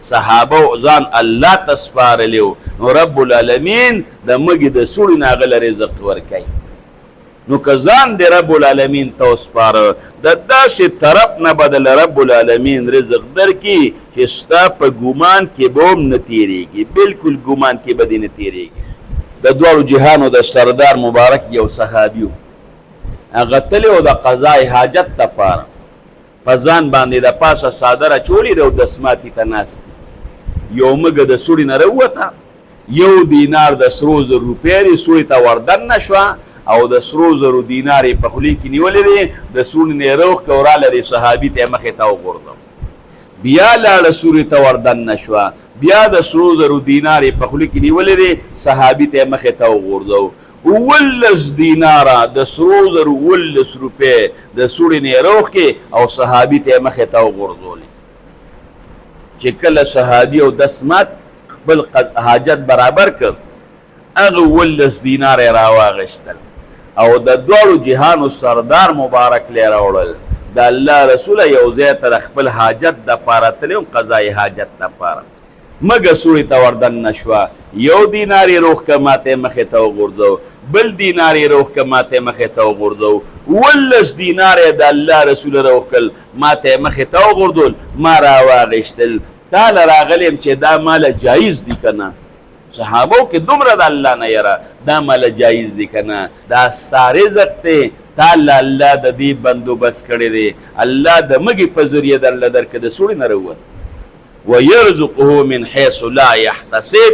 صحابه ځان الله ته سپارلی و نو رب العالمین د مږې د سوړي نه هغه له رزق ورکوي نو که ځان د رب العالمین ته وسپاره د داسې طرف نه به د رب العالمین رزق درکړي چې ستا په ګمان کې به هم نه تېرېږي بلکل ګمان کې به دې نه تېرېږي د دواړو جهانو د سردار مبارک یو صحابي و هغه تللی و د قضای حاجت دپاره په ځان باندې د پاسه څادر اچولې ده او دسماتي ته ناست یو مږه د سوړي نه راووته یو دینار د سرو زر روپۍ یې سوړي ته وردننه شوه او د سرو زرو دینار یې په خولې کې نیولې دی د سوړي نه یې روغ که وراله دې صحابي ته یې مخې ته وغورځو بیا لاړه سورې ته وردننه شوه بیا د سرو زرو دینار یې په خولې کې نیولې دی صحابي ته یې مخې ته وغورځو 19 دیناره د سرو زرو 19 روپۍ د سوړي نه یې روغ کې او صحابي ته یې مخې ته وغورځولې چې کله صحابي او دسمات خپل حاجت برابر کړ هغه 19 دینار یې راواغېستل او د دواړو جهانو سردار مبارک لی راوړل د الله رسوله یو ځای ته د خپل حاجت دپاره تللی وم قضای حاجت دپاره مګه سوړي ته وردننه شوه یو دینار یې روغ که ما ته یې مخې ته وغورځو بل دینار یې روغ که ما ته یې مخې ته وغورځو 19 دینار یې د الله رسوله روغ کړل ما ته یې مخې ته وغورځول ما راواغېستل تاله راغلی یم چې دا ماله جایز دي که نه صحابو کې دومره د الله نه یره دا ماله جایز دي که نه دا ستا رزق دی تاله الله د دې بندوبست کړی دی الله د مږې په ذریعه درله درکړه د سوړي نه راووت ویرزقه من حیث لا یحتسب